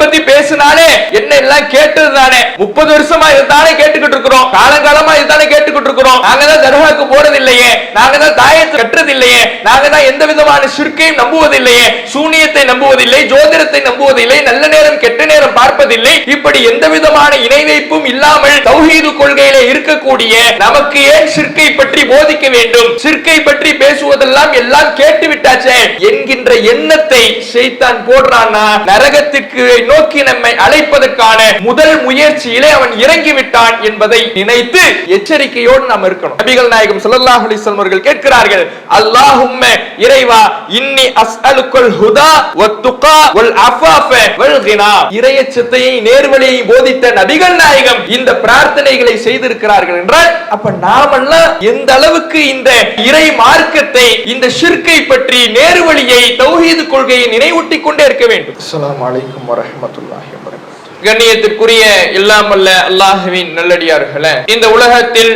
பத்தி பேசினாலே என்ன எல்லாம் கேட்டது தானே, 30 வருஷமா இதுதானே கேட்டுக்கிட்டு இருக்கிறோம், காலங்காலமா இதுதானே கேட்டுக்கிட்டு இருக்கிறோம், நாங்க தான் தர்காவுக்கு போறது இல்லையே, நாங்க தான் தாயத்தை கட்டுறது இல்லையே, நாங்க தான் எந்த விதமான ஷிர்கையும் நம்புவதில்லையே, சூனியத்தை நம்புவதில்லை, ஜோதிடத்தை நம்புவதில்லை, நல்ல நேரம் கெட்ட நேரம் பார்ப்பதில்லை, இப்படி எந்த விதமான இணை வைப்பும் இல்லாமல் தௌஹீது கொள்கையில இருக்கக்கூடிய நமக்கு ஏன் ஷிர்கை பற்றி போதிக்க வேண்டும், ஷிர்கை பற்றி பேசுவதெல்லாம் எல்லாம் கேட்டு விட்டாச்சே என்கின்ற எண்ணத்தை ஷைத்தான் போடுறானா, நரகத்துக்கு நோக்கி நம்மை அழைப்பதற்கான முதல் முயற்சியிலே அவன் இறங்கிவிட்டான் என்பதை நினைத்து எச்சரிக்கையோடு நாம் இருக்கணும். நபிகள் நாயகம் ஸல்லல்லாஹு அலைஹி வஸல்லம் அவர்கள் கேட்கிறார்கள், அல்லாஹும்ம இறைவா இன்னி அஸ்அலுக்கல் ஹுதா வத்துகா வல் அஃபாஃப வல் கினா. இறையச்சத்தையும் நேர்வழியையும் போதித்த நபிகள் நாயகம் இந்த பிரார்த்தனைகளை செய்திருக்கிறார்கள் என்றால் அப்ப நாமெல்லாம் எந்த அளவுக்கு இந்த இறை மார்க்கத்தை, இந்த ஷிர்கை பற்றி, நேர்வழியை, தௌஹீது கொள்கையை நினைவூட்டிக் கொண்டே இருக்க வேண்டும். அஸ்ஸலாமு அலைக்கும் வரஹ்மத்துல்லாஹி வபரகாத்துஹு. கண்ணியத்திற்குரிய எல்லாம் வல்ல அல்லாஹ்வின் நல்லடியார்களே, இந்த உலகத்தில்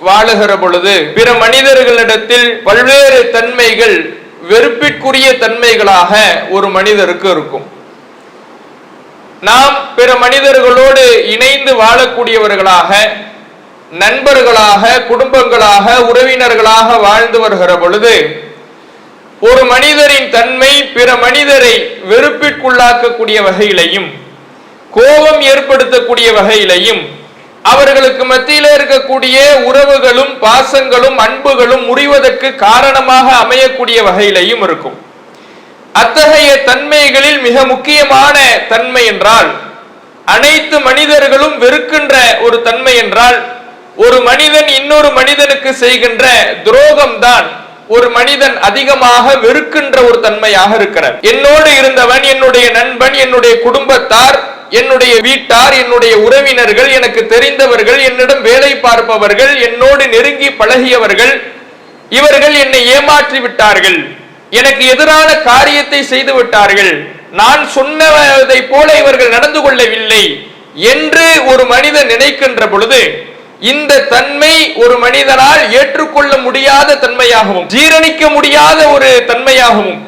வாழுகிற பொழுது பிற மனிதர்களிடத்தில் பல்வேறு தன்மைகள் வெறுப்பிற்குரிய தன்மைகளாக ஒரு மனிதருக்கு இருக்கும். நாம் பிற மனிதர்களோடு இணைந்து வாழக்கூடியவர்களாக, நண்பர்களாக, குடும்பங்களாக, உறவினர்களாக வாழ்ந்து வருகிற பொழுது ஒரு மனிதரின் தன்மை பிற மனிதரை வெறுப்பிற்குள்ளாக்கக்கூடிய வகையிலையும், கோபம் ஏற்படுத்தக்கூடிய வகையிலையும், அவர்களுக்கு மத்தியில இருக்கக்கூடிய உறவுகளும் பாசங்களும் அன்புகளும் முறிவதற்கு காரணமாக அமையக்கூடிய வகையிலையும் இருக்கும். அத்தகைய தன்மைகளில் மிக முக்கியமான தன்மை என்றால், அனைத்து மனிதர்களும் வெறுக்கின்ற ஒரு தன்மை என்றால், ஒரு மனிதன் இன்னொரு மனிதனுக்கு செய்கின்ற துரோகம் தான் ஒரு மனிதன் அதிகமாக வெறுக்கின்ற ஒரு தன்மையாக இருக்கிறார். என்னோடு இருந்தவன், என்னுடைய நண்பன், என்னுடைய குடும்பத்தார், என்னுடைய வீட்டார், என்னுடைய உறவினர்கள், எனக்கு தெரிந்தவர்கள், என்னிடம் வேலை பார்ப்பவர்கள், என்னோடு நெருங்கி பழகியவர்கள், இவர்கள் என்னை ஏமாற்றி விட்டார்கள், எனக்கு எதிரான காரியத்தை செய்து விட்டார்கள், நான் சொன்னதை போல இவர்கள் நடந்து கொள்ளவில்லை என்று ஒரு மனிதன் நினைக்கின்ற பொழுது இந்த தன்மை ஒரு மனிதனால் ஏற்றுக்கொள்ள முடியாத தன்மையாகவும், ஜீரணிக்க முடியாத ஒரு தன்மையாகவும்,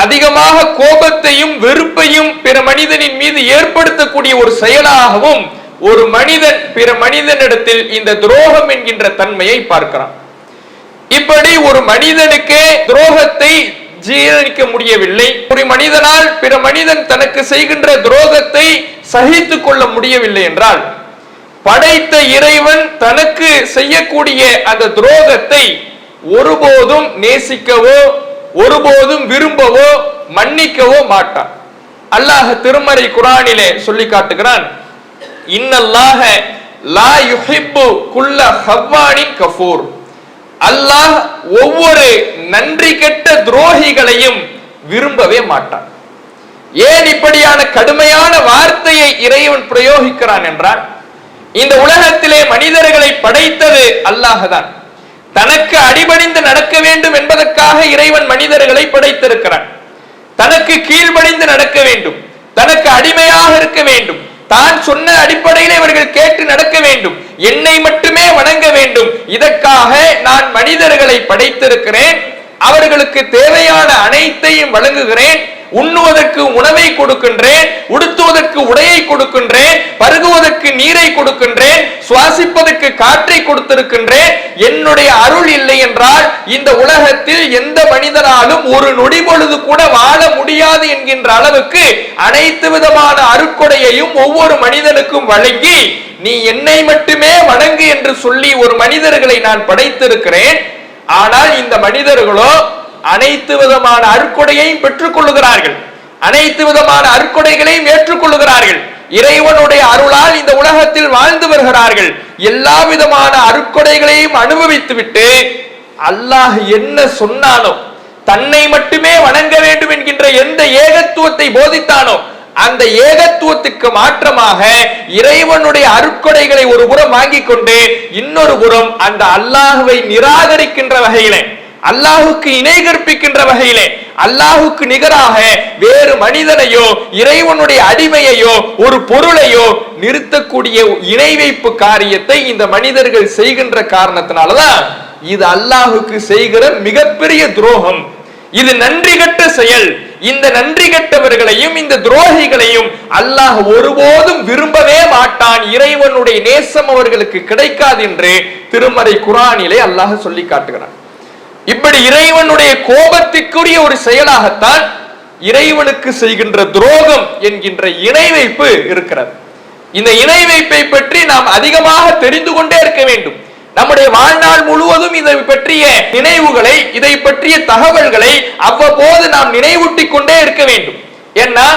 அதிகமாக கோபத்தையும் வெறுப்பையும் பிற மனிதனின் மீது ஏற்படுத்தக்கூடிய ஒரு செயலாகவும் ஒரு மனிதன் பிற மனிதனிடத்தில் இந்த துரோகம் என்கின்ற தன்மையை பார்க்கிறான். இப்படி ஒரு மனிதனுக்கு துரோகத்தை ஜீரணிக்க முடியவில்லை, ஒரு மனிதனால் பிற மனிதன் தனக்கு செய்கின்ற துரோகத்தை சகித்துக் கொள்ள முடியவில்லை என்றால், படைத்த இறைவன் தனக்கு செய்யக்கூடிய அந்த துரோகத்தை ஒருபோதும் நேசிக்கவோ, ஒருபோதும் விரும்பவோ, மன்னிக்கவோ மாட்டான். அல்லாஹ் திருமறை குர்ஆனிலே சொல்லி காட்டுகிறான், இன்னல்லாஹ லா யுஹிப்பு குல்ல ஹவ்வானின் கஃபூர். அல்லாஹ் ஒவ்வொரு நன்றி கெட்ட துரோகிகளையும் விரும்பவே மாட்டான். ஏன் இப்படியான கடுமையான வார்த்தையை இறைவன் பிரயோகிக்கிறான் என்றால், இந்த உலகத்திலே மனிதர்களை படைத்தது அல்லாஹ்தான். தனக்கு அடிபணிந்து நடக்க வேண்டும் என்பதற்காக இறைவன் மனிதர்களை படைத்திருக்கிறான். தனக்கு கீழ்பணிந்து நடக்க வேண்டும், தனக்கு அடிமையாக இருக்க வேண்டும், தான் சொன்ன அடிப்படையில் இவர்கள் கேட்டு நடக்க வேண்டும், என்னை மட்டுமே வணங்க வேண்டும். இதற்காக நான் மனிதர்களை படைத்திருக்கிறேன், அவர்களுக்கு தேவையான அனைத்தையும் வழங்குகிறேன், உண்ணுவதற்கு உணவை கொடுக்கின்றேன், உடுத்துவதற்கு உடையை கொடுக்கின்றேன், பருகுவதற்கு நீரை கொடுக்கின்றேன், சுவாசிப்பதற்கு காற்றை கொடுத்திருக்கின்றேன். என்னுடைய அருள் இல்லை என்றால் இந்த உலகத்தில் எந்த மனிதனாலும் ஒரு நொடி பொழுது கூட வாழ முடியாது என்கின்ற அளவுக்கு அனைத்து விதமான அருட்கொடையையும் ஒவ்வொரு மனிதனுக்கும் வழங்கி, நீ என்னை மட்டுமே வணங்கு என்று சொல்லி ஒரு மனிதர்களை நான் படைத்திருக்கிறேன். ஆனால் இந்த மனிதர்களோ அனைத்து விதமான அருட்கொடையையும் பெற்றுக் கொள்ளுகிறார்கள், அனைத்து விதமான அருட்கொடைகளையும் ஏற்றுக்கொள்ளுகிறார்கள், இறைவனுடைய அருளால் இந்த உலகத்தில் வாழ்ந்து வருகிறார்கள், எல்லா விதமான அருட்கொடைகளையும் அனுபவித்து விட்டு அல்லாஹ் என்ன சொன்னானோ, தன்னை மட்டுமே வணங்க வேண்டும் என்கின்ற எந்த ஏகத்துவத்தை போதித்தானோ அந்த ஏகத்துவத்துக்கு மாற்றமாக இறைவனுடைய அருட்கொடைகளை ஒரு புறம் வாங்கிக் கொண்டு இன்னொரு புறம் அந்த அல்லாஹ்வை நிராகரிக்கின்ற வகையிலே, அல்லாஹுக்கு இணை கற்பிக்கின்ற வகையிலே, அல்லாஹுக்கு நிகராக வேறு மனிதனையோ இறைவனுடைய அடிமையையோ ஒரு பொருளையோ நிறுத்தக்கூடிய இணை வைப்பு காரியத்தை இந்த மனிதர்கள் செய்கின்ற காரணத்தினாலதான் இது அல்லாஹுக்கு செய்கிற மிகப்பெரிய துரோகம். இது நன்றி கெட்ட செயல். இந்த நன்றி கெட்டவர்களையும் இந்த துரோகிகளையும் அல்லாஹ் ஒருபோதும் விரும்பவே மாட்டான். இறைவனுடைய நேசம் அவர்களுக்கு கிடைக்காது என்று திருமறை குர்ஆனிலே அல்லாஹ் சொல்லி காட்டுகிறான். இப்படி இறைவனுடைய கோபத்திற்குரிய ஒரு செயலாகத்தான் இறைவனுக்கு செய்கின்ற துரோகம் என்கின்ற இணை வைப்பு இருக்கிறது. இந்த இணை வைப்பை பற்றி நாம் அதிகமாக தெரிந்து கொண்டே இருக்க வேண்டும். நம்முடைய வாழ்நாள் முழுவதும் இதை பற்றிய நினைவுகளை, இதை பற்றிய தகவல்களை அவ்வப்போது நாம் நினைவூட்டிக் கொண்டே இருக்க வேண்டும். ஏன்னா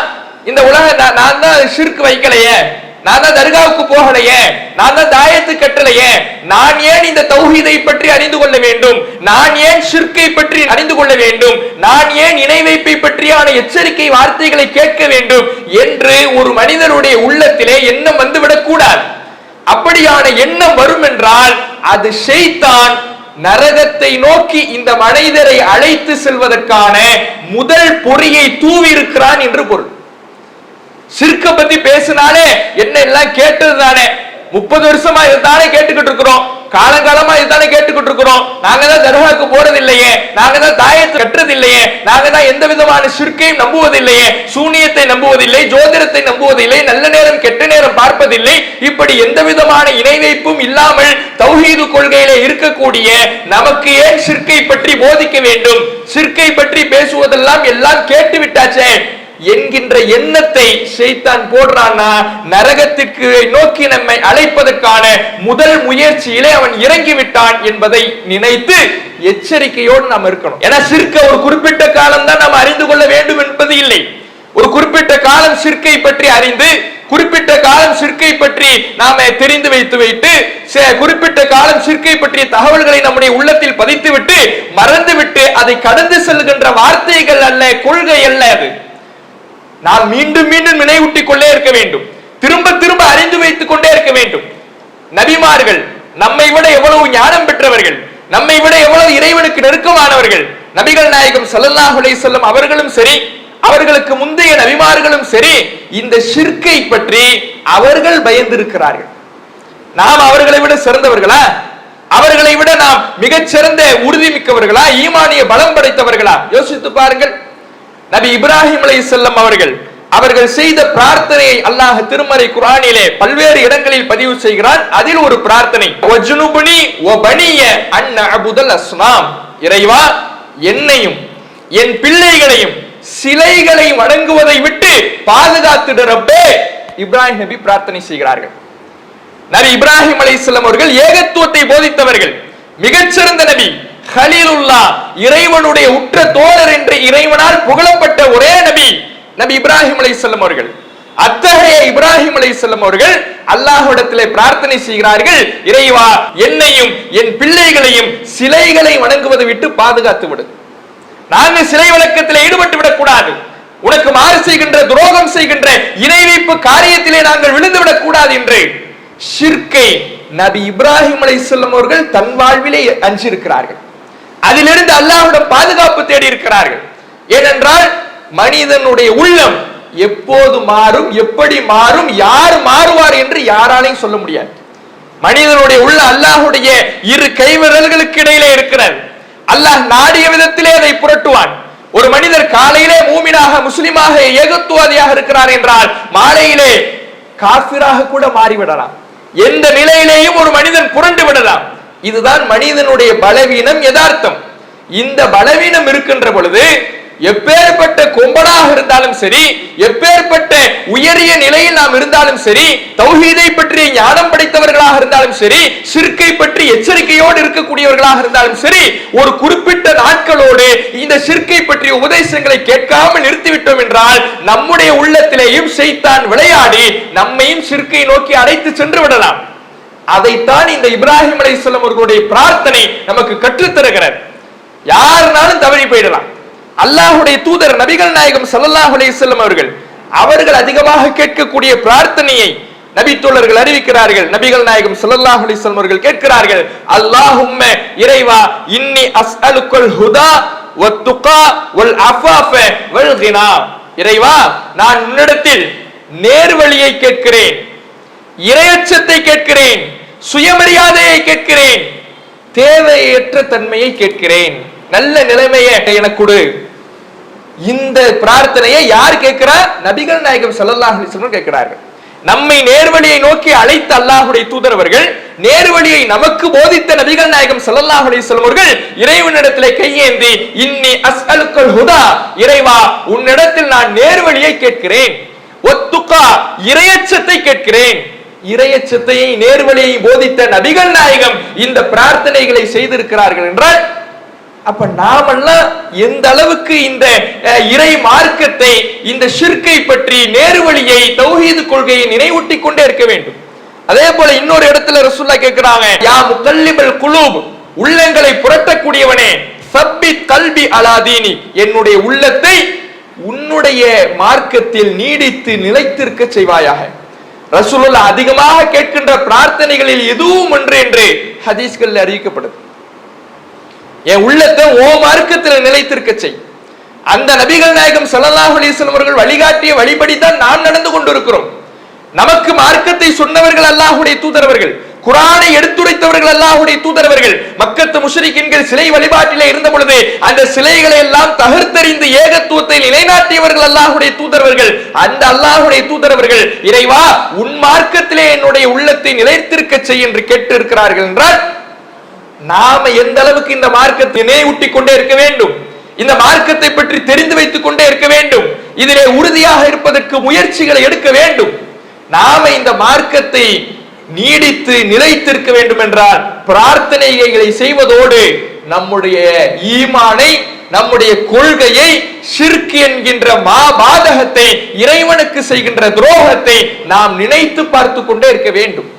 இந்த உலக நான் தான் ஷிர்க் வைக்கலையே, நான் தான் தர்காவுக்கு போகலையே, நான் தான் தாயத்து கட்டலையே, நான் ஏன் இந்த தௌஹீதை பற்றி அறிந்து கொள்ள வேண்டும், நான் ஏன் ஷிர்க்கை பற்றி அறிந்து கொள்ள வேண்டும், நான் ஏன் இணை வைப்பை பற்றியான எச்சரிக்கை வார்த்தைகளை கேட்க வேண்டும் என்று ஒரு மனிதனுடைய உள்ளத்திலே எண்ணம் வந்துவிடக் கூடாது. அப்படியான எண்ணம் வரும் என்றால் அது ஷைத்தான் நரகத்தை நோக்கி இந்த மனிதரை அழைத்து செல்வதற்கான முதல் பொறியை தூவி இருக்கிறான் என்று பொருள். ஷிர்க்க பத்தி பேசினாலே என்ன எல்லாம் கேட்டது தானே, 30 வருஷமா இதுதானே கேட்டுக்கிட்டு இருக்கிறோம், காலங்காலமா இதுதானே கேட்டுக்கிட்டு இருக்கிறோம், நாங்க தான் தர்காவுக்கு போறது இல்லையே, நாங்க தான் தாயத்தை கட்டுறது இல்லையே, நாங்க தான் எந்த விதமான ஷிர்க்கையும் நம்புவதில்லையே, சூனியத்தை நம்புவதில்லை, ஜோதிடத்தை நம்புவதில்லை, நல்ல நேரம் கெட்ட நேரம் பார்ப்பதில்லை, இப்படி எந்த விதமான இணை வைப்பும் இல்லாமல் தௌஹீது கொள்கையிலே இருக்கக்கூடிய நமக்கு ஏன் ஷிர்க்கை பற்றி போதிக்க வேண்டும், ஷிர்க்கை பற்றி பேசுவதெல்லாம் எல்லாம் கேட்டு விட்டாச்சே என்கின்ற எண்ணத்தை ஷைத்தான் போடுறான்னா நரகத்திற்கு நோக்கி நம்மை அழைப்பதற்கான முதல் முயற்சியிலே அவன் இறங்கிவிட்டான் என்பதை நினைத்து எச்சரிக்கையோடு நாம் இருக்கணும். ஏன்னா ஷிர்க்க ஒரு குறிப்பிட்ட காலம் தான் நாம் அறிந்து கொள்ள வேண்டும் என்பது இல்லை. ஒரு குறிப்பிட்ட காலம் ஷிர்க்கை பற்றி அறிந்து, குறிப்பிட்ட காலம் ஷிர்க்கை பற்றி நாம தெரிந்து வைத்து குறிப்பிட்ட காலம் ஷிர்க்கை பற்றிய தகவல்களை நம்முடைய உள்ளத்தில் பதித்துவிட்டு மறந்துவிட்டு அதை கடந்து செல்கின்ற வார்த்தைகள் அல்ல, கொள்கை அல்ல. அது நாம் மீண்டும் மீண்டும் நினைவூட்டிக் கொண்டே இருக்க வேண்டும், திரும்ப திரும்ப அறிந்து வைத்துக் கொண்டே இருக்க வேண்டும். நபிமார்கள் நம்மை விட எவ்வளவு ஞானம் பெற்றவர்கள், நம்மை விட எவ்வளவு இறைவனுக்கு நெருக்கமானவர்கள். நபிகள் நாயகம் ஸல்லல்லாஹு அலைஹி வஸல்லம் அவர்களும் சரி, அவர்களுக்கு முந்தைய நபிமார்களும் சரி, இந்த ஷிர்க்கை பற்றி அவர்கள் பயந்திருக்கிறார்கள். நாம் அவர்களை விட சிறந்தவர்களா? அவர்களை விட நாம் மிகச்சிறந்த உறுதிமிக்கவர்களா? ஈமானிய பலம் படைத்தவர்களா? யோசித்து பாருங்கள். நபி இப்ராஹிம் அலைஹிஸ்ஸலாம் அவர்கள் செய்த பிரார்த்தனையை அல்லாஹ் திருமறை குர்ஆனிலே பல்வேறு இடங்களில் பதிவு செய்கிறான். அதில் ஒரு பிரார்த்தனை, வஜ்னுபுனி வபனிய அன் நஅபுதல் அஸ்னாம், இறைவா என்னையும் என் பிள்ளைகளையும் சிலைகளை வணங்குவதை விட்டு பாதுகாத்துடு ரப்பே. இப்ராஹிம் நபி பிரார்த்தனை செய்கிறார்கள். நபி இப்ராஹிம் அலைஹிஸ்ஸலாம் அவர்கள் ஏகத்துவத்தை போதித்தவர்கள், மிகச்சிறந்த நபி, கலீலுல்லா, இறைவனுடைய உற்ற தோழர் என்று இறைவனால் புகழப்பட்ட ஒரே நபி நபி இப்ராஹிம் அலைஹிஸ்ஸலாம் அவர்கள். அத்தகைய இப்ராஹிம் அலைஹிஸ்ஸலாம் அவர்கள் அல்லாஹ்விடத்திலே பிரார்த்தனை செய்கிறார்கள், இறைவா என்னையும் என் பிள்ளைகளையும் சிலைகளை வணங்குவதை விட்டு பாதுகாத்து விடு. நாங்கள் சிலை வணக்கத்திலே ஈடுபட்டு விடக் கூடாது, உனக்கு மாறு செய்கின்ற துரோகம் செய்கின்ற இணை வைப்பு காரியத்திலே நாங்கள் விழுந்து விடக் கூடாது என்று ஷிர்க்கை நபி இப்ராஹிம் அலைஹிஸ்ஸலாம் அவர்கள் தன் வாழ்விலே அஞ்சிருக்கிறார்கள். அதிலிருந்து அல்லாஹ்விடம் பாதுகாப்பு தேடி இருக்கிறார்கள். ஏனென்றால் மனிதனுடைய உள்ளம் எப்போது மாறும், எப்படி மாறும், யார் மாறுவார் என்று யாராலையும் சொல்ல முடியாது. மனிதனுடைய உள்ள அல்லாஹ்வுடைய இரு கைவிரல்களுக்கு இடையிலே இருக்கிறது. அல்லாஹ் நாடிய விதத்திலே அதை புரட்டுவான். ஒரு மனிதர் காலையிலே மூமினாக முஸ்லிமாக ஏகத்துவாதியாக இருக்கிறார் என்றால் மாலையிலே காஃபிராக கூட மாறிவிடலாம். எந்த நிலையிலேயும் ஒரு மனிதன் புரண்டு விடலாம். இதுதான் மனிதனுடைய பலவீனம், யதார்த்தம். இந்த பலவீனம் இருக்கின்ற பொழுது எப்பேற்பட்ட கொம்பனாக இருந்தாலும் சரி, எப்பேற்பட்ட உயரிய நிலையில் நாம் இருந்தாலும் சரி, தௌஹீதை பற்றி ஞானம் படைத்தவர்களாக இருந்தாலும் சரி, ஷிர்க்கை பற்றி எச்சரிக்கையோடு இருக்கக்கூடியவர்களாக இருந்தாலும் சரி, ஒரு குறிப்பிட்ட நாட்களோடு இந்த ஷிர்க்கை பற்றிய உபதேசங்களை கேட்காமல் நிறுத்திவிட்டோம் என்றால் நம்முடைய உள்ளத்திலேயும் ஷைத்தான் விளையாடி நம்மையும் ஷிர்க்கை நோக்கி அழைத்து சென்று விடலாம். அதைத்தான் இந்த இப்ராஹிம் அலைஹிஸ்ஸலாம் அவர்களுடைய பிரார்த்தனை நமக்கு கற்றுத்தருகிறது. யாருனாலும் தவறி போயிடலாம். அல்லாஹ்வுடைய தூதர் நபிகள் நாயகம் ஸல்லல்லாஹு அலைஹி வஸல்லம் அவர்கள் அதிகமாக கேட்கக்கூடிய பிரார்த்தனையை நபி தோழர்கள் அறிவிக்கிறார்கள். நபிகள் நாயகம் ஸல்லல்லாஹு அலைஹி வஸல்லம் அவர்கள் கேட்கிறார்கள், அல்லாஹும்ம இறைவா இன்னி அஸ்அலுக்கல் ஹுதா வத்துகா வல் அஃபாஃப வல் கினா. இறைவா நான் உன்னிடத்தில் நேர்வழியை கேட்கிறேன், இறையச்சத்தை கேட்கிறேன், சுயமரியாதையை கேட்கிறேன், தேவையற்ற தன்மையை கேட்கிறேன், நல்ல நிலைமையை எனக்கு கொடு. இந்த பிரார்த்தனையை யார் கேட்கிறா? நபிகள் நாயகம் ஸல்லல்லாஹு அலைஹி வஸல்லம் கேட்கிறார்கள். நம்மை நேர்வழியை நோக்கி அழைத்த அல்லாஹ்வுடைய தூதரவர்கள், நேர்வழியை நமக்கு போதித்த நபிகள் நாயகம் ஸல்லல்லாஹு அலைஹி வஸல்லம் அவர்கள் இறைவனிடத்திலே கையேந்தி இன்னி அஸ்அலுக்கல் ஹுதா, இறைவா உன்னிடத்தில் நான் நேர்வழியை கேட்கிறேன், வத்துகா இறையச்சத்தை கேட்கிறேன். இறையச்சத்தை நேர்வழியை போதித்த நபிகள் நாயகம் இந்த பிரார்த்தனைகளை செய்திருக்கிறார்கள் என்றால் அப்ப நாமெல்லாம் எந்த அளவுக்கு இந்த இறை மார்க்கத்தை, இந்த ஷிர்கை பற்றி, நேர்வழியை, தௌஹீது கொள்கையை நினைவூட்டிக் கொண்டே இருக்க வேண்டும். அதே போல இன்னொரு இடத்துல ரசூலுல்லாஹ் கேட்கிறாங்க, யா முகல்லிபல் குலூப், உள்ளங்களை புரட்டக்கூடியவனே, சப்பித் கல்பி அலா தீனி, என்னுடைய உள்ளத்தை உன்னுடைய மார்க்கத்தில் நீடித்து நிலைத்திருக்க செய்வாயாக. ரசூலுல்லாஹ் அதிகமாக கேட்கின்ற பிரார்த்தனைகளில் எதுவும் ஒன்று என்று ஹதீஸ்களில் அறிவிக்கப்படுது. என் உள்ளத்தை ஓ மார்க்கத்தில் நிலைத்திருக்க செய். அந்த நபிகள் நாயகம் ஸல்லல்லாஹு அலைஹி வஸல்லம் அவர்கள் வழிகாட்டிய வழிபடிதான் நாம் நடந்து கொண்டிருக்கிறோம். நமக்கு மார்க்கத்தை சொன்னவர்கள் அல்லாஹ்வுடைய தூதரவர்கள், குர்ஆனை எடுத்துரைத்தவர்கள் அல்லாஹ்வுடைய தூதரவர்கள். மக்கத்து முஷ்ரிக்கீன்கள் சிலை வழிபாட்டிலே இருந்த பொழுது அந்த சிலைகளை எல்லாம் தகர்த்தெறிந்து ஏகத்துவத்தை நிலைநாட்டியவர்கள் அல்லாஹ்வுடைய தூதரவர்கள். அந்த அல்லாஹ்வுடைய தூதரவர்கள் இறைவா உன் மார்க்கத்திலே என்னுடைய உள்ளத்தை நிலைத்திருக்க செய் என்று கேட்டு இருக்கிறார்கள் என்றால் நாம எந்த அளவுக்கு இந்த மார்க்கத்தை நினைவூட்டிக் கொண்டே இருக்க வேண்டும், இந்த மார்க்கத்தை பற்றி தெரிந்து வைத்துக் கொண்டே இருக்க வேண்டும், இதிலே உறுதியாக இருப்பதற்கு முயற்சிகளை எடுக்க வேண்டும். நாம இந்த மார்க்கத்தை நீடித்து நிலைத்திருக்க வேண்டும் என்றால் பிரார்த்தனைகளை செய்வதோடு நம்முடைய ஈமானை, நம்முடைய கொள்கையை, ஷிர்க் என்கின்ற மாபாதகத்தை, இறைவனுக்கு செய்கின்ற துரோகத்தை நாம் நினைத்து பார்த்து கொண்டே இருக்க வேண்டும்,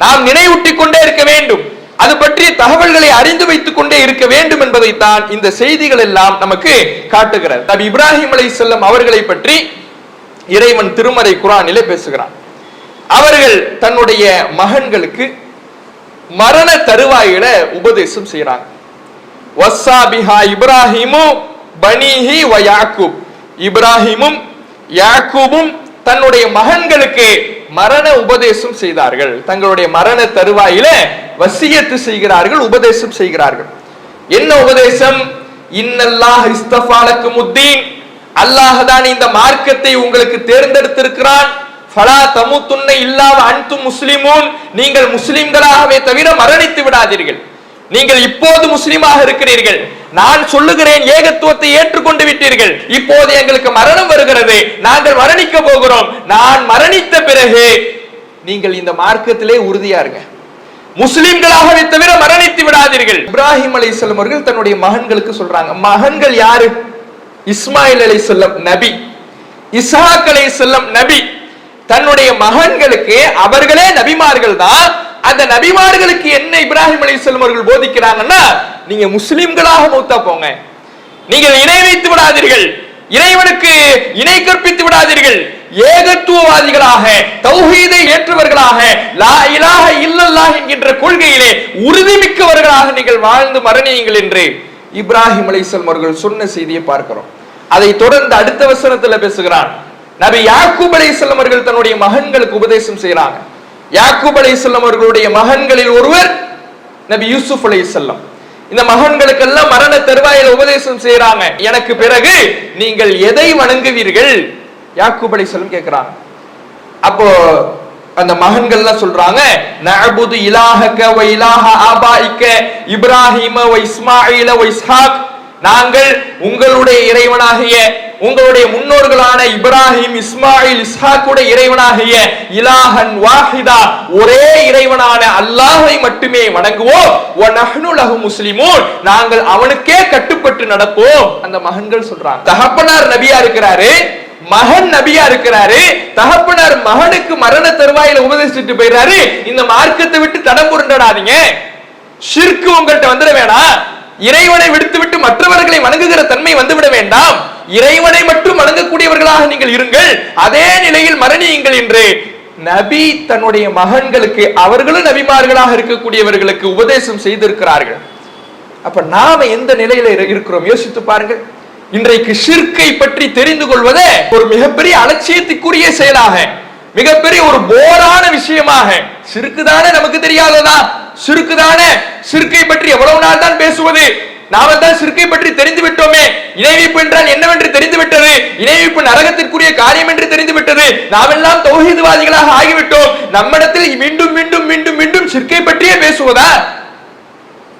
நாம் நினைவூட்டிக் கொண்டே இருக்க வேண்டும், அது பற்றிய தகவல்களை அறிந்து வைத்துக் கொண்டே இருக்க வேண்டும் என்பதைத்தான் இந்த செய்திகள் எல்லாம் நமக்கு காட்டுகிறது. நபி இப்ராஹிம் அலைஹிஸ்ஸலாம் அவர்களை பற்றி இறைவன் திருமறை குர்ஆனிலே பேசுகிறான். அவர்கள் தன்னுடைய மகன்களுக்கு மரண தருவாயில உபதேசம் செய்யறாங்க. வஸ்ஸாபிஹா இப்ராஹிமு பனீஹி வ யாக்கூப், இப்ராஹிமும் யாக்கூபும் தன்னுடைய மகன்களுக்கு மரண உபதேசம் செய்தார்கள். தங்களுடைய மரண தருவாயில வசியத்து செய்கிறார்கள், உபதேசம் செய்கிறார்கள். என்ன உபதேசம்? இன்னல்லாஹ் இஸ்தஃபாலக்குமுத்தீன், அல்லாஹ் தான் இந்த மார்க்கத்தை உங்களுக்கு தேர்ந்தெடுத்திருக்கிறான். ஃபலா தமுத்துன்ன இல்லா வ அன்தும் முஸ்லிமூன், நீங்கள் முஸ்லிம்களாகவே தவிர மரணித்து விடாதீர்கள். நீங்கள் இப்போது முஸ்லிமாக இருக்கிறீர்கள், நான் சொல்லுகிறேன் ஏகத்துவத்தை ஏற்றுக்கொண்டு விட்டீர்கள், இப்போது எங்களுக்கு மரணம் வருகிறது, நாங்கள் மரணிக்க போகிறோம், நான் மரணித்த பிறகு நீங்கள் இந்த மார்க்கத்திலே உறுதியா இருங்க, முஸ்லிம்களாகவே தவிர மரணித்து விடாதீர்கள். இப்ராஹிம் அலைஹிஸ்ஸலாம் அவர்கள் தன்னுடைய மகன்களுக்கு சொல்றாங்க. மகன்கள் யாரு? இஸ்மாயில் அலைஹிஸ்ஸலாம் நபி, இஸ்ஹாக் அலைஹிஸ்ஸலாம் நபி. தன்னுடைய மகன்களுக்கு அவர்களே நபிமார்கள் தான். அந்த நபிமார்களுக்கு என்ன இப்ராஹிம் அலைஹிஸ்ஸலாம் அவர்கள் போதிக்கிறாங்கன்னா, நீங்க முஸ்லிம்களாக மௌத்தா போங்க, நீங்கள் இணை வைத்து விடாதீர்கள், இறைவனுக்கு இணை கற்பித்து விடாதீர்கள், ஏகத்துவவாதிகளாக தௌஹீதை ஏற்றவர்களாக லா இலாஹ இல்லல்லாஹ் என்கின்ற கொள்கையிலே உறுதிமிக்கவர்களாக நீங்கள் வாழ்ந்து மரணியுங்கள் என்று இப்ராஹிம் அலைஹிஸ்ஸலாம் அவர்கள் சொன்ன செய்தியை பார்க்கிறோம். அதை தொடர்ந்து அடுத்த வசனத்துல பேசுகிறான். நபி யாக்கூப் அலைஹிஸ்ஸலாம் அவர்கள் தன்னுடைய மகன்களுக்கு உபதேசம் செய்யறாங்க. யாக்கூப் அலைஹிஸ்ஸலாம் அவர்களுடைய மகன்களில் ஒருவர் நபி யூசுப் அலைஹிஸ்ஸலாம். இந்த மகன்களுக்கெல்லாம் மரண தருவாயில உபதேசம் செய்யறாங்க. எனக்கு பிறகு நீங்கள் எதை வணங்குவீர்கள்? யாக்கூப் அலைஹிஸ்ஸலாம் கேட்கிறாங்க. அப்போ அந்த மகன்கள்லாம் சொல்றாங்க, நஅபுது இலாஹக வ இலாஹ ஆபாயிக இப்ராஹீம வ இஸ்மாஈல வ இஸ்ஹாக், நாங்கள் உங்களுடைய இறைவனாகிய, உங்களுடைய முன்னோர்களான இப்ராஹிம், இஸ்மாயில், இஸ்ஹாக்குடைய இறைவனாகிய இலாஹன் வாஹிதா, ஒரே இறைவனான அல்லாஹை மட்டுமே வணங்குவோம். வ நஹ்னு லஹு முஸ்லிமூன், நாங்கள் அவனுக்கே கட்டுப்பட்டு நடப்போம். அந்த மகன்கள் சொல்றாங்க. தகப்பனார் நபியா இருக்கிறாரு, மகன் நபியா இருக்கிறாரு, தகப்பனார் மகனுக்கு மரண தருவாயில உபதேசிட்டு போயிறாரு, இந்த மார்க்கத்தை விட்டு தடம் புரண்டாதீங்க, ஷிர்க் உங்கள்கிட்ட வந்துட வேணாம், இறைவனை விடுத்துவிட்டு மற்றவர்களை வணங்குகிற தன்மை வந்துவிட வேண்டாம், இறைவனை மட்டும் வணங்கக்கூடியவர்களாக நீங்கள் இருங்கள், அதே நிலையில் மரணியுங்கள் என்று நபி தன்னுடைய மகன்களுக்கு, அவர்களும் நபிமார்களாக இருக்கக்கூடியவர்களுக்கு உபதேசம் செய்திருக்கிறார்கள். அப்ப நாம எந்த நிலையில இருக்கிறோம் யோசித்து பாருங்கள். இன்றைக்கு ஷிர்கை பற்றி தெரிந்து கொள்வதே ஒரு மிகப்பெரிய அலட்சியத்துக்குரிய செயலாக, மிகப்பெரிய ஒரு போரான விஷயமாக, ஷிர்க்கு தானே நமக்கு தெரியாததா, ஷிர்க்கு தானே, ஷிர்கை பற்றி எவ்வளவு நாள் தான் பேசுவது, நாம தான் ஷிர்கை பற்றி தெரிந்து விட்டோமே, இணை வைப்பு என்றால் என்னவென்று தெரிந்து விட்டது, இணை வைப்பு நரகத்திற்குரிய காரியம் என்று தெரிந்து விட்டது, நாமெல்லாம் தௌஹீத்வாதிகளாக ஆகிவிட்டோம், நம்மிடத்தில் மீண்டும் மீண்டும் மீண்டும் மீண்டும் ஷிர்கை பற்றியே பேசுவதா?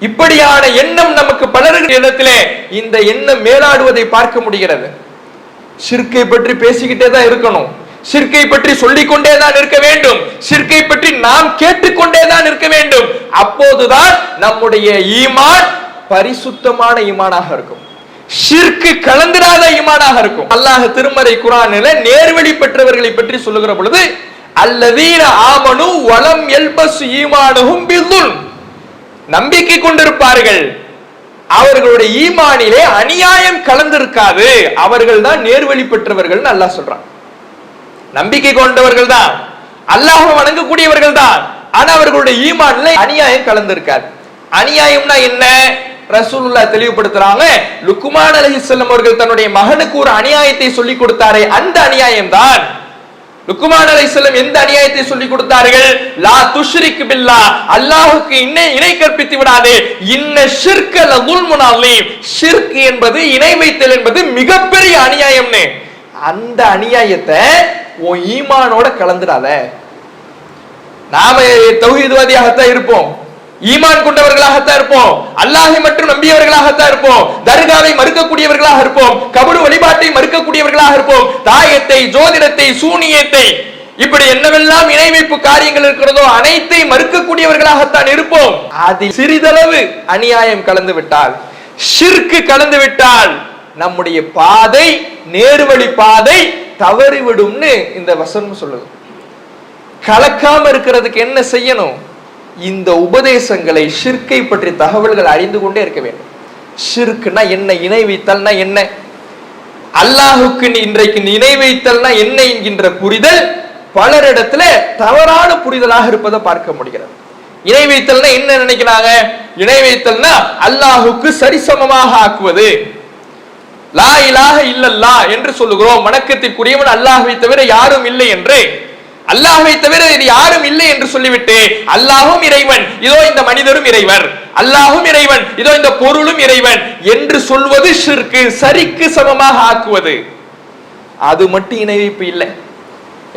இப்படியான எண்ணம் நமக்கு பலர்கள் இடத்திலே இந்த எண்ணம் மேலாடுவதை பார்க்க முடிகிறது. ஷிர்கை பற்றி பேசிக்கிட்டே தான் இருக்கணும், ஷிர்கை பற்றி சொல்லிக் கொண்டே தான் இருக்க வேண்டும், ஷிர்கை பற்றி நாம் கேட்டுக்கொண்டே தான் இருக்க வேண்டும். அப்போதுதான் நம்முடைய ஈமான் பரிசுத்தமான ஈமானாக இருக்கும், ஷிர்க் கலந்திராத ஈமானாக இருக்கும். அல்லாஹ் திருமறை குர்ஆனில் நேர்வழி பெற்றவர்களை பற்றி சொல்லுகிற பொழுது அல்லதீன ஆமனு வலம் யல்பஸு ஈமானஹும் பிதுல், நம்பிக்கை கொண்டிருப்பார்கள், அவர்களுடைய ஈமானிலே அநியாயம் கலந்திருக்காது, அவர்கள் தான் நேர்வழி பெற்றவர்கள் அல்லாஹ் சொல்றான். நம்பிக்கை கொண்டவர்கள் தான், அல்லாஹ்வை வணங்கக்கூடியவர்கள் தான், ஆனா அவர்களுடைய ஈமான்ல அநியாயம் கலந்திருக்காது. அநியாயம்னா என்ன? ரசூலுல்லாஹ் தெளிவுபடுத்துறாங்க, லுக்மான் அலைஹிஸ்ஸலாம் அவர்கள் தன்னுடைய மகனுக்கு ஒரு அநியாயத்தை சொல்லி கொடுத்தாரே, அந்த அநியாயம் தான். லுக்மான் அலைஹிஸ்ஸலாம் எந்த அநியாயத்தை சொல்லி கொடுத்தார்கள்? லா துஷ்ரிக் பில்லாஹ், அல்லாஹ்வுக்கு இணை கற்பித்து விடாதே, இன்ன ஷிர்க லதுல்முன் அலீம், ஷிர்க் என்பது இணை வைத்தல் என்பது மிகப்பெரிய அநியாயம்னு. அந்த அநியாயத்தை உன் ஈமானோட கலந்துடாத. நாம தௌஹீத்வாதியாகத்தான் இருப்போம், ஈமான் கொண்டவர்களாகத்தான் இருப்போம், அல்லாஹை மட்டும் நம்பியவர்களாகத்தான் இருப்போம், தர்காவை மறுக்கக்கூடியவர்களாக இருப்போம், கபரு வழிபாட்டை மறுக்கக்கூடியவர்களாக இருப்போம், தாயத்தை, ஜோதிடத்தை, சூனியத்தை, இப்படி என்னவெல்லாம் இணை வைப்பு காரியங்கள் இருக்கிறதோ அனைத்தை மறுக்கக்கூடியவர்களாகத்தான் இருப்போம். அதில் சிறிதளவு அநியாயம் கலந்து விட்டால், ஷிர்க் கலந்து விட்டால் நம்முடைய பாதை, நேர்வழி பாதை தவறிவிடும்னு இந்த வசனம் சொல்லுது. கலக்காம இருக்கிறதுக்கு என்ன செய்யணும்? இந்த உபதேசங்களை, ஷிர்கை பற்றி தகவல்கள் அறிந்து கொண்டே இருக்க வேண்டும். ஷிர்க்னா என்ன, இணை வைத்தல்னா என்ன, அல்லாஹுக்கு இன்றைக்கு இணை வைத்தல்னா என்ன என்கின்ற புரிதல் பலரிடத்துல தவறான புரிதலாக இருப்பதை பார்க்க முடிகிறது. இணை வைத்தல்னா என்ன நினைக்கிறாங்க? இணை வைத்தல்னா அல்லாஹுக்கு சரிசமமாக ஆக்குவது. லா இலாஹ இல்லல்லாஹ் என்று சொல்லுகிறோம், வணக்கத்திற்குரியவன் அல்லாஹ்வை தவிர யாரும் இல்லை என்று, அல்லாஹ்வை தவிர யாரும் இல்லை என்று சொல்லிவிட்டு அல்லாஹும் இறைவன், இதோ இந்த மனிதரும் இறைவர், அல்லாஹும் இறைவன், இதோ இந்த பொருளும் இறைவன் என்று சொல்வது ஷிர்க், சரிக்கு சமமாக ஆக்குவது. அது மட்டும் இணை வைப்பு இல்லை.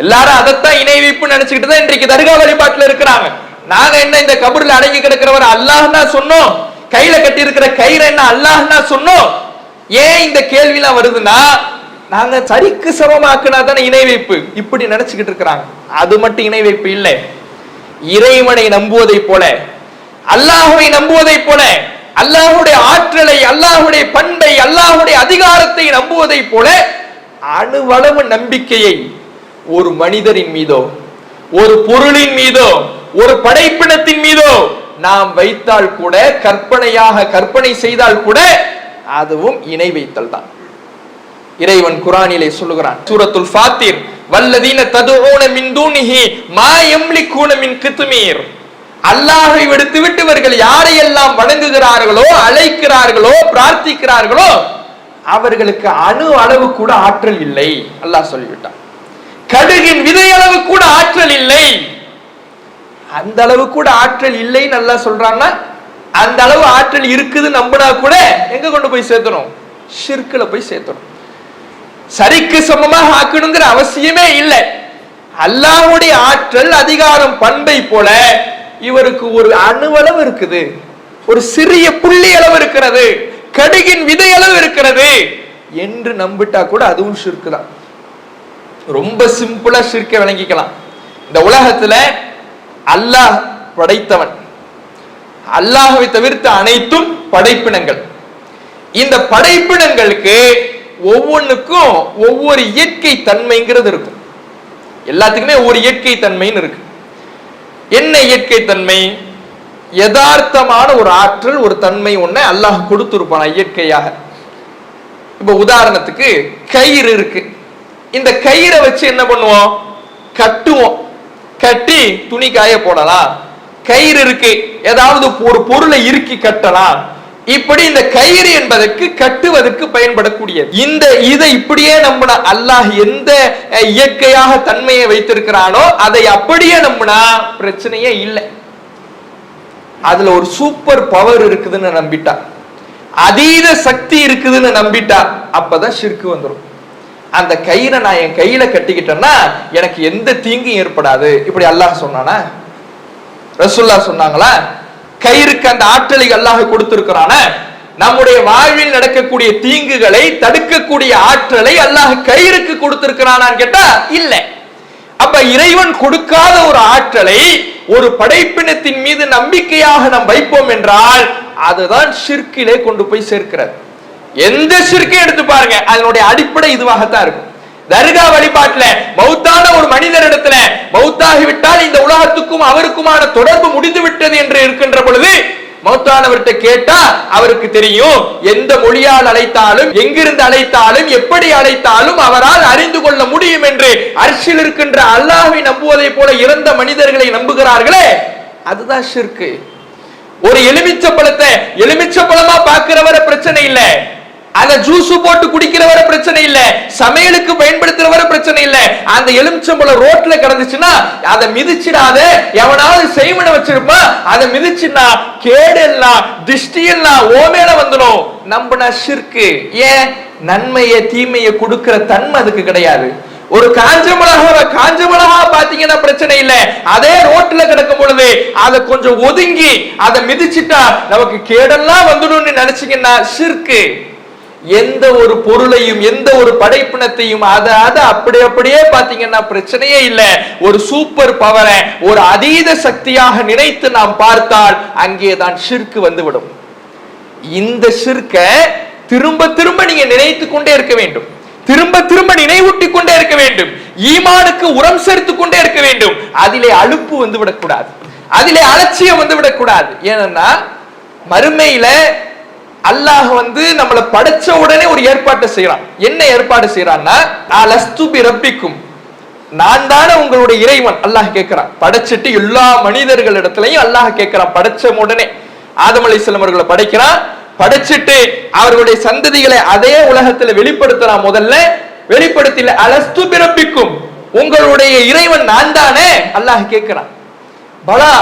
எல்லாரும் அதைத்தான் இணை வைப்பு நினைச்சுக்கிட்டு தான் இன்றைக்கு தர்கா வழிபாட்டுல இருக்கிறாங்க. நாங்க என்ன இந்த கபர்ல அடங்கி கிடக்கிறவர் அல்லாஹ்னா சொன்னோம், கையில கட்டி இருக்கிற கயிறு என்ன அல்லாஹ்னா சொன்னோம். ஏன் இந்த கேள்விலாம் வருதுன்னா, நாங்க சரிக்கு சமமாக்குனா தானே இணை வைப்பு, இப்படி நினைச்சுக்கிட்டு இருக்கிறாங்க. அது மட்டும் இணை வைப்பு இல்லை. இறைவனை நம்புவதை போல, அல்லாஹ்வை நம்புவதை போல, அல்லாஹ்வுடைய ஆற்றலை, அல்லாஹ்வுடைய பண்பை, அல்லாஹ்வுடைய அதிகாரத்தை நம்புவதை போல அணுவளவு நம்பிக்கையை ஒரு மனிதரின் மீதோ, ஒரு பொருளின் மீதோ, ஒரு படைப்பினத்தின் மீதோ நாம் வைத்தால் கூட, கற்பனை செய்தால் கூட அதுவும் இணை வைத்தல் தான். இறைவன் குர்ஆனிலே சொல்லுகிறான், சூரத்துல் ஃபாத்திர், வல்லதீன ததுஊன மின் தூனிஹி மா யம்லிகூன மின் கித்மீர், அல்லாஹ்வை விடுத்துவிட்டு இவர்கள் யாரையெல்லாம் வணங்குகிறார்களோ, அழைக்கிறார்களோ, பிரார்த்திக்கிறார்களோ அவர்களுக்கு அணு அளவு கூட ஆற்றல் இல்லை. அல்லாஹ் சொல்லிவிட்டான். கடுகின் விதை அளவு கூட ஆற்றல் இல்லை. அந்த அளவு கூட ஆற்றல் இல்லைன்னு அல்லாஹ் சொல்றான்னா, அந்த அளவு ஆற்றல் இருக்குது நம்பினா கூட எங்க கொண்டு போய் சேர்த்தணும்? ஷிர்க்ல போய் சேர்த்தணும். சரிக்கு சமமாக ஆக்கணுங்கிற அவசியமே இல்லை. அல்லாஹ்வுடைய ஆற்றல், அதிகாரம், பண்பை போல இவருக்கு ஒரு அணுவளவு இருக்குது, ஒரு சிறிய புள்ளி அளவு இருக்கிறது, கடுகின் விதை அளவு இருக்கிறது என்று நம்பிட்டா கூட அதுவும் ஷிர்க் தான். ரொம்ப சிம்பிளா ஷிர்க்கை விளங்கிக்கலாம். இந்த உலகத்துல அல்லாஹ் படைத்தவன், அல்லாஹ்வை தவிர்த்து அனைத்தும் படைப்பினங்கள். இந்த படைப்பினங்களுக்கு ஒவ்வொன்றுக்கும் ஒவ்வொரு இயற்கை தன்மைங்கிறது இருக்கும். எல்லாத்துக்குமே ஒவ்வொரு இயற்கை தன்மைன்னு இருக்கு. என்ன இயற்கை தன்மை? யதார்த்தமான ஒரு ஆற்றல், ஒரு தன்மை ஒண்ணு அல்லாஹ் கொடுத்திருப்பான் இயற்கையாக. இப்ப உதாரணத்துக்கு கயிறு இருக்கு. இந்த கயிறை வச்சு என்ன பண்ணுவோம்? கட்டுவோம். கட்டி துணி காய போடலாம். கயிறு இருக்கு, ஏதாவது ஒரு பொருளை இறுக்கி கட்டலாம். இப்படி இந்த கயிறு என்பதற்கு கட்டுவதற்கு பயன்படக்கூடியது. இதை இப்படியே நம்பினா, அல்லாஹ் எந்த இயற்கையாக தன்மையை வைத்திருக்கிறானோ அதை அப்படியே நம்பினா பிரச்சனையே இல்லை. அதுல ஒரு சூப்பர் பவர் இருக்குதுன்னு நம்பிட்டா, அதீத சக்தி இருக்குதுன்னு நம்பிட்டா அப்பதான் ஷிர்க் வந்துடும். அந்த கயிறை நான் என் கையில கட்டிக்கிட்டேன்னா எனக்கு எந்த தீங்கும் ஏற்படாது. இப்படி அல்லாஹ் சொன்னானா? ரசூலுல்லாஹ் சொன்னாங்களா? கயிறுக்கு அந்த ஆற்றலை அல்லாஹ் கொடுத்திருக்கிறான. நம்முடைய வாழ்வில் நடக்கக்கூடிய தீங்குகளை தடுக்கக்கூடிய ஆற்றலை அல்லாஹ் கயிறுக்கு கொடுத்திருக்கிறானான்னு கேட்டா இல்ல. அப்ப இறைவன் கொடுக்காத ஒரு ஆற்றலை ஒரு படைப்பினத்தின் மீது நம்பிக்கையாக நாம் வைப்போம் என்றால் அதுதான் ஷிர்கிலே கொண்டு போய் சேர்க்கிறது. எந்த ஷிர்க்கையும் எடுத்து பாருங்க, அதனுடைய அடிப்படை இதுவாகத்தான் இருக்கும். தர்கா வழிபாட்டுல மௌத்தான ஒரு மனிதரிடத்துல மௌத்தாகிவிட்டால் இந்த உலகத்துக்கும் அவருக்குமான தொடர்பு முடிந்து விட்டது என்று இருக்கின்ற பொழுது மௌத்தானவர்கிட்ட கேட்டா அவருக்கு தெரியும், எந்த மொழியால் அழைத்தாலும் எங்கிருந்து அழைத்தாலும் எப்படி அழைத்தாலும் அவரால் அறிந்து கொள்ள முடியும் என்று. அர்ஷில் இருக்கின்ற அல்லாஹ்வை நம்புவதை போல இறந்த மனிதர்களை நம்புகிறார்களே, அதுதான் ஷிர்க். ஒரு எலுமிச்சை பழத்தை எலுமிச்சை பழமா பார்க்கிறவரை பிரச்சனை இல்ல, அந்த ஜூஸ் போட்டு குடிக்கிறவரை பிரச்சனை இல்ல, சமையலுக்கு பயன்படுத்துறவரை பிரச்சனை இல்ல. அந்த எலுமிச்சம்பழம் ரோட்ல கிடந்துச்சுன்னா அதை மிதிச்சிடாத, எவனாவது செய்வன வச்சிருப்பா, அதை மிதிச்சுன்னா கேடு எல்லாம் திஷ்டி எல்லாம் ஓமேல வந்துடும். நம்பினா ஷிர்க். ஏன்? நன்மையை தீமையை கொடுக்கிற தன்மை அதுக்கு கிடையாது. ஒரு காஞ்ச மிளகா பாத்தீங்கன்னா பிரச்சனை இல்ல, அதே ரோட்ல கிடக்கும் பொழுது அதை கொஞ்சம் ஒதுங்கி அதை மிதிச்சிட்டா நமக்கு கேடெல்லாம் வந்துடும் நினைச்சீங்கன்னா ஷிர்க். எந்த ஒரு பொருளையும் எந்த ஒரு படைப்பினத்தையும் அதை அப்படியே பாத்தீங்கன்னா பிரச்சனையே இல்லை. ஒரு சூப்பர் பவரை ஒரு அதீத சக்தியாக நினைத்து நாம் பார்த்தால் அங்கேதான் ஷிர்க் வந்துவிடும். இந்த ஷிர்க்க திரும்ப திரும்ப நீங்க நினைத்து கொண்டே இருக்க வேண்டும், திரும்ப திரும்ப நினைவூட்டி கொண்டே இருக்க வேண்டும், ஈமானுக்கு உரம் சேர்த்து கொண்டே இருக்க வேண்டும். அதிலே அலுப்பு வந்து விடக்கூடாது, அதிலே அலட்சியம் வந்து விடக்கூடாது. ஏன்னா மறுமையில அல்லாஹ் நம்மளை படைச்ச உடனே ஒரு ஏற்பாட்டை செய்யறான். என்ன ஏற்பாடு செய்யறான்னா, அலஸ்து பிரப்பிக்கும், நான் தானே உங்களுடைய இறைவன் அல்லாஹ் கேட்கிறான். படைச்சிட்டு எல்லா மனிதர்களிடத்திலையும் அல்லாஹ் கேட்கிறான். படைச்ச உடனே ஆதம் அலைஹிஸ்ஸலாம் அவர்களை படைக்கிறான். படைச்சிட்டு அவர்களுடைய சந்ததிகளை அதே உலகத்துல வெளிப்படுத்துறான். முதல்ல வெளிப்படுத்தல அலஸ்து பிரப்பிக்கும், உங்களுடைய இறைவன் நான் தானே அல்லாஹ் கேட்கிறான். பலா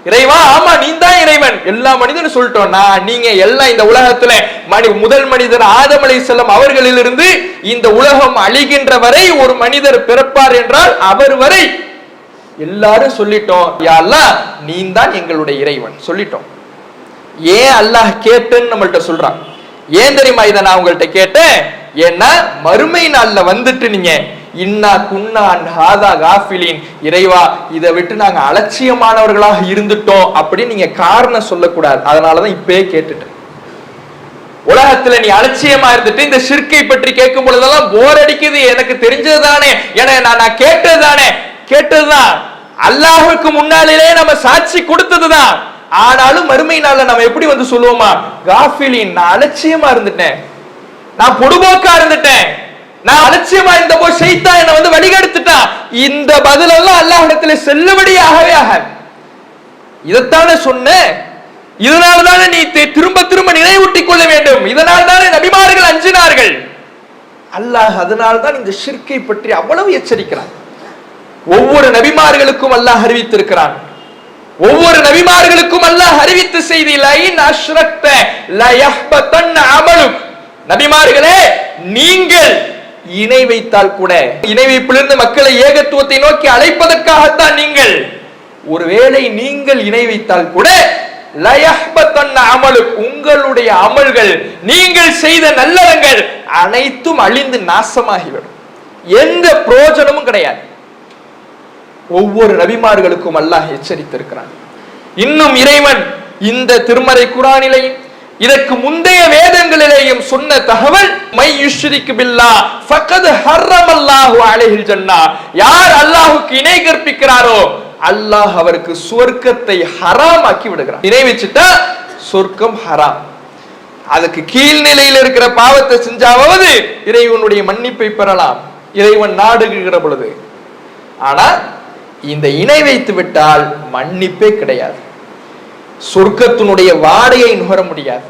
இறைவா, ஆமா நீ தான் இறைவன். எல்லா மனிதனும் சொல்லிட்டோம்னா நீங்க எல்லாம் இந்த உலகத்துல முதல் மனிதர் ஆதம் அலைஹிஸ்ஸலாம் அவர்களிலிருந்து இந்த உலகம் அழிகின்ற வரை ஒரு மனிதர் பிறப்பார் என்றால் அவர் வரை எல்லாரும் சொல்லிட்டோம், யா அல்லாஹ் நீ தான் எங்களுடைய இறைவன் சொல்லிட்டோம். ஏன் அல்லாஹ் கேட்டேன்னு நம்மள்ட்ட சொல்றான்? ஏன் தெரியுமா இதை நான் உங்கள்கிட்ட கேட்டேன்? ஏன்னா மறுமை நாள்ல வந்துட்டு நீங்க இன்னா குன்னான் ஹாதா காஃபிலின், இறைவா இதை விட்டு நாங்க அலட்சியமானவர்களாக இருந்துட்டோம் அப்படின்னு நீங்க காரணம் சொல்லக்கூடாது. அதனாலதான் இப்பயே கேட்டுட்டேன். உலகத்துல நீ அலட்சியமா இருந்துட்டு இந்த ஷிர்கை பற்றி கேட்கும் பொழுதெல்லாம் போர் அடிக்குது, எனக்கு தெரிஞ்சது தானே, ஏன்னா நான் கேட்டதுதான் அல்லாஹுக்கு முன்னாலே நம்ம சாட்சி கொடுத்ததுதான். ஆனாலும் மறுமை நாள்ல நம்ம எப்படி வந்து சொல்லுவோமா, காஃபிலின் நான் அலட்சியமா இருந்துட்டேன், நான் பொடுபோக்கா இருந்துட்டேன், நான் அலட்சியமா இருந்த போது ஷைத்தான் என்னை வழிகெடுத்துட்டான். இந்த பதிலெல்லாம் அல்லாஹ்விடத்திலே செல்லுபடியாகவே ஆகாது. இதைத்தானே சொன்னேன். இதனால்தானே நீ திரும்ப திரும்ப நினைவூட்டிக் கொள்ள வேண்டும். இதனால் தானே நபிமார்கள் அஞ்சினார்கள். அல்லாஹ் அதனால்தான் இந்த ஷிர்கை பற்றி அவ்வளவு எச்சரிக்கிறான். ஒவ்வொரு நபிமார்களுக்கும் அல்லாஹ் அறிவித்திருக்கிறான். ஒவ்வொரு நபிமார்களுக்கும் அல்லாஹ் அறிவித்த செய்தி, லைன் அஷ்ரக்த லயஹ்பதன் அமலுக், நபிமார்களே நீங்கள் இணை வைத்தால் கூட, இணை வைப்பிலிருந்து மக்களை ஏகத்துவத்தை நோக்கி அழைப்பதற்காகத்தான் நீங்கள், ஒருவேளை நீங்கள் இணை வைத்தால் கூட லயஹ்பதன் அமலுக், உங்களுடைய அமல்கள் நீங்கள் செய்த நல்லறங்கள் அனைத்தும் அழிந்து நாசமாகிவிடும், எந்த பிரயோஜனமும் கிடையாது. ஒவ்வொரு நபிமார்களுக்கும் அல்லாஹ் எச்சரித்திருக்கிறான். இன்னும் இறைவன் இந்த திருமறை குர்ஆனிலேயும் இதற்கு முந்தைய வேதங்களிலேயும் சொன்ன தகவல், மை யுஷ்ரிக் பில்லாஹ் ஃபகத் ஹர்ரமல்லாஹு அலைஹில் ஜன்னah, யார் அல்லாஹ்வுக்கு இணை கற்பிக்கிறாரோ அல்லாஹ் அவருக்கு சொர்க்கத்தை ஹராம் ஆக்கி விடுகிறான். இணை வச்சுட்டா சொர்க்கம் ஹராம். அதுக்கு கீழ்நிலையில் இருக்கிற பாவத்தை செஞ்சாவது இறைவனுடைய மன்னிப்பை பெறலாம், இறைவன் நாடுகிற பொழுது. ஆனா இந்த இணை வைத்து விட்டால் மன்னிப்பே கிடையாது, சொர்க்கத்தினுடைய வாடையை நுகர முடியாது,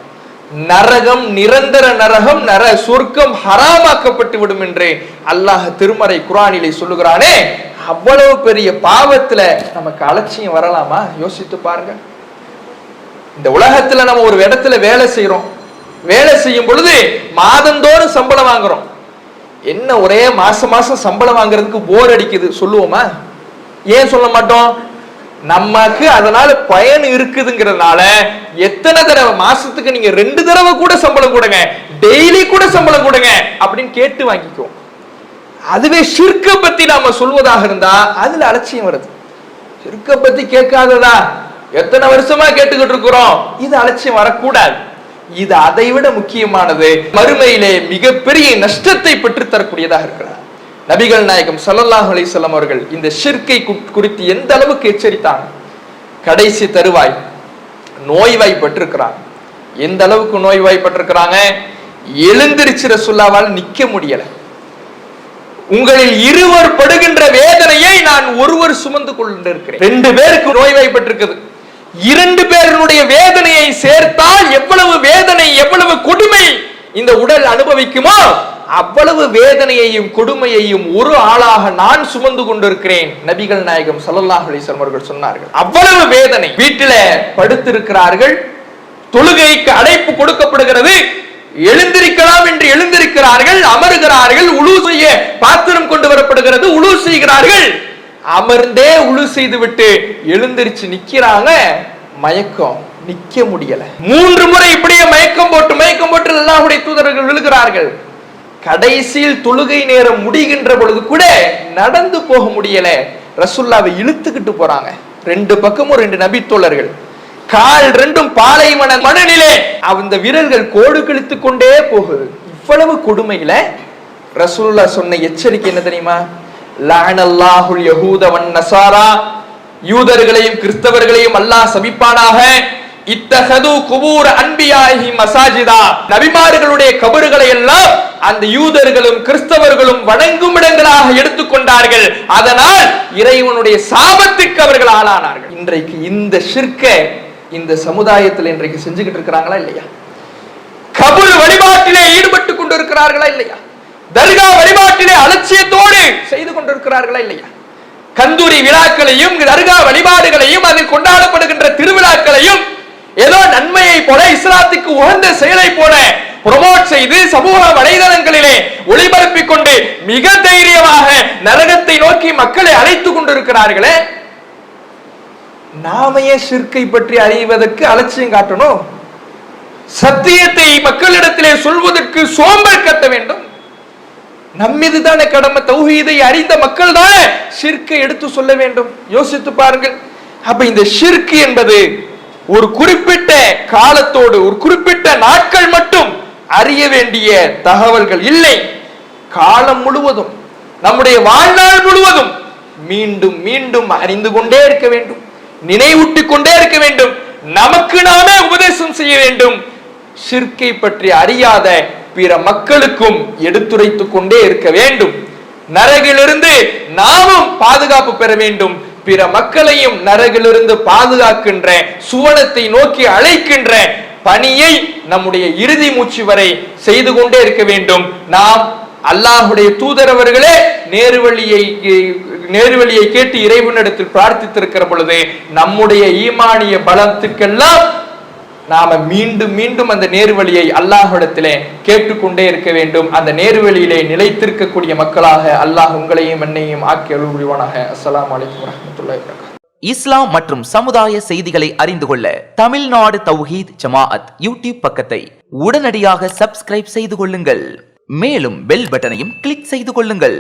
நரகம் நிரந்தர நரகம், சொர்க்கம் ஹராமாக்கப்பட்டு விடும் என்று அல்லாஹ் திருமறை குர்ஆனிலே சொல்லுகிறானே. அவ்வளவு பெரிய பாவத்துல நமக்கு அலட்சியம் வரலாமா? யோசித்து பாருங்க. இந்த உலகத்துல நம்ம ஒரு இடத்துல வேலை செய்யறோம், வேலை செய்யும் பொழுது மாதந்தோறும் சம்பளம் வாங்குறோம். என்ன ஒரே மாசம் மாசம் சம்பளம் வாங்குறதுக்கு போர் அடிக்குது சொல்லுவோமா? ஏன் சொல்ல மாட்டோம்? நமக்கு அதனால பயன் இருக்குதுங்கிறதுனால எத்தனை தடவை, மாசத்துக்கு நீங்க 2 தடவை கூட சம்பளம் கொடுங்க, டெய்லி கூட சம்பளம் கொடுங்க அப்படின்னு கேட்டு வாங்கிக்குவோம். அதுவே ஷிர்க பத்தி நாம சொல்வதாக இருந்தா அதுல அலட்சியம் வருது. ஷிர்க பத்தி கேட்காததா எத்தனை வருஷமா கேட்டுக்கிட்டு இருக்கிறோம், இது அலட்சியம் வரக்கூடாது. இது அதை விட முக்கியமானது, மறுமையிலே மிகப்பெரிய நஷ்டத்தை பெற்று தரக்கூடியதாக இருக்கிறார். நபிகள் நாயகம் ஸல்லல்லாஹு அலைஹி வஸல்லம் அவர்கள் இந்த ஷிர்கை குறித்து எந்த அளவுக்கு எச்சரித்தாங்க. கடைசி தருவாய் நோய்வாய்ப்பட்டிருக்கிறாங்க. எந்த அளவுக்கு நோய்வாய்ப்பட்டிருக்கிறாங்க? எழுந்திருச்சு ரசூலுல்லாஹ்வால் நிக்க முடியல. உங்களில் இருவர் படுகின்ற வேதனையை நான் ஒருவர் சுமந்து கொண்டிருக்கிறேன். 2 பேருக்கு நோய்வாய்ப்பட்டிருக்குது. 2 பேருடைய வேதனையை சேர்த்தால் எவ்வளவு வேதனை, எவ்வளவு கொடுமை இந்த உடல் அனுபவிக்குமோ அவ்வளவு வேதனையையும் கொடுமையையும் ஒரு ஆளாக நான் சுமந்து கொண்டிருக்கிறேன். நபிகள் நாயகம் ஸல்லல்லாஹு அலைஹி வஸல்லம் அவர்கள் சொன்னார்கள். அவ்வளவு வேதனை. வீட்டில படுத்திருக்கிறார்கள், தொழுகைக்கு அழைப்பு கொடுக்கப்படுகிறது, எழுந்திருக்கலாம் என்று எழுந்திருக்கிறார்கள், அமருகிறார்கள், உளு செய்ய பாத்திரம் கொண்டு வரப்படுகிறது, உளு செய்கிறார்கள், அமர்ந்தே உளு செய்து விட்டு எழுந்திருச்சு நிக்கிறாங்க. மயக்கம், நிக்க முடியல. 3 முறை இப்படியே மயக்கம் போட்டு அல்லாஹ்வுடைய தூதர்கள் விழுகிறார்கள். கடைசியில் தொழுகை நேரம் முடிகின்ற பொழுது கூட நடந்து போக முடியல. ரசூலுல்லாவை இழுத்துக்கிட்டு போறாங்க. 2 பக்கமும் 2 நபி தோழர்கள், கால் 2ம் பாலைவன மணலிலே அந்த விரல்கள் கோடு கிழித்து கொண்டே போகுது. இவ்வளவு கொடுமையில ரசூலுல்லாஹ் சொன்ன எச்சரிக்கை என்ன தெரியுமா? லஅனல்லாஹுல் யஹூத வன் நஸாரா, யூதர்களையும் கிறிஸ்தவர்களையும் அல்லாஹ் சபிப்பானாக. இத்தஹது குபூர் அன்பியாஹி மசாஜிதா, நபிமார்களுடைய கபறுகளை எல்லாம் அந்த யூதர்களும் கிறிஸ்தவர்களும் வணங்கும் இடங்களாக எடுத்துக்கொண்டார்கள். அதனால் இறைவனுடைய சாபத்துக்கு அவர்கள் ஆளானார்கள். இன்றைக்கு இந்த ஷிர்க இந்த சமுதாயத்தில் இன்றைக்கு செஞ்சுக்கிட்டு இருக்கிறாங்களா இல்லையா? கபர் வழிபாட்டிலே ஈடுபட்டு கொண்டிருக்கிறார்களா இல்லையா? தர்கா வழிபாட்டிலே அலட்சியத்தோடு செய்து கொண்டிருக்கிறார்களா இல்லையா? கந்தூரி விழாக்களையும் தர்கா வழிபாடுகளையும் அதில் கொண்டாடப்படுகின்ற திருவிழாக்களையும் ஏதோ நன்மையை போல, இஸ்லாத்துக்கு உகந்த செயலை போல ப்ரமோட் செய்து சமூக வலைதளங்களிலே ஒளிபரப்பிக் கொண்டு மிக தைரியமாக நரகத்தை நோக்கி மக்களை அழைத்துக் கொண்டிருக்கிறார்களே. நாமையே ஷிர்கை பற்றி அறிவதற்கு அலட்சியம் காட்டணும். சத்தியத்தை மக்களிடத்திலே சொல்வதற்கு சோம்பல் கட்ட வேண்டும். நம்மீதுதானே கடமை. தௌஹீதை அறிந்த மக்கள் தானே ஷிர்கை எடுத்து சொல்ல வேண்டும். யோசித்து பாருங்கள். அப்ப இந்த ஷிர்க் என்பது ஒரு குறிப்பிட்ட காலத்தோடு, ஒரு குறிப்பிட்ட நாட்கள் மட்டும் அறிய வேண்டிய தகவல்கள் இல்லை. காலம் முழுவதும், நம்முடைய வாழ்நாள் முழுவதும் மீண்டும் மீண்டும் அறிந்து கொண்டே இருக்க வேண்டும், நினைவூட்டிக் கொண்டே இருக்க வேண்டும், நமக்கு நாமே உபதேசம் செய்ய வேண்டும். ஷிர்கை பற்றி அறியாத பிற மக்களுக்கும் எடுத்துரைத்துக் கொண்டே இருக்க வேண்டும். நரகிலிருந்து நாமும் பாதுகாப்பு பெற வேண்டும். பிற மக்களையும் நரகிலிருந்து பாதுகாக்கின்ற, சுவனத்தை நோக்கி அழைக்கின்ற பணியை நம்முடைய இறுதி மூச்சு வரை செய்து கொண்டே இருக்க வேண்டும். நாம் அல்லாஹுடைய தூதரவர்களே நேர்வழியை கேட்டு இறைவனிடத்தில் பிரார்த்தித்திருக்கிற பொழுது நம்முடைய ஈமானிய பலத்துக்கெல்லாம் நாம மீண்டும் மீண்டும் அந்த நேர்வழியை அல்லாஹ்விடத்திலே கேட்டுக்கொண்டே இருக்க வேண்டும். அந்த நேர்வழியிலே நிலைத்திருக்கக்கூடிய மக்களாக அல்லாஹ் உங்களையும் என்னையும் ஆக்கி அருள் புரிவானாக. அஸ்ஸலாமு அலைக்கும் வரஹ்மத்துல்லாஹி வபரகாத்துஹு. இஸ்லாம் மற்றும் சமுதாய செய்திகளை அறிந்து கொள்ள தமிழ்நாடு தௌஹீத் ஜமாஅத் யூடியூப் பக்கத்தை உடனடியாக சப்ஸ்கிரைப் செய்து கொள்ளுங்கள். மேலும் பெல் பட்டனையும் கிளிக் செய்து கொள்ளுங்கள்.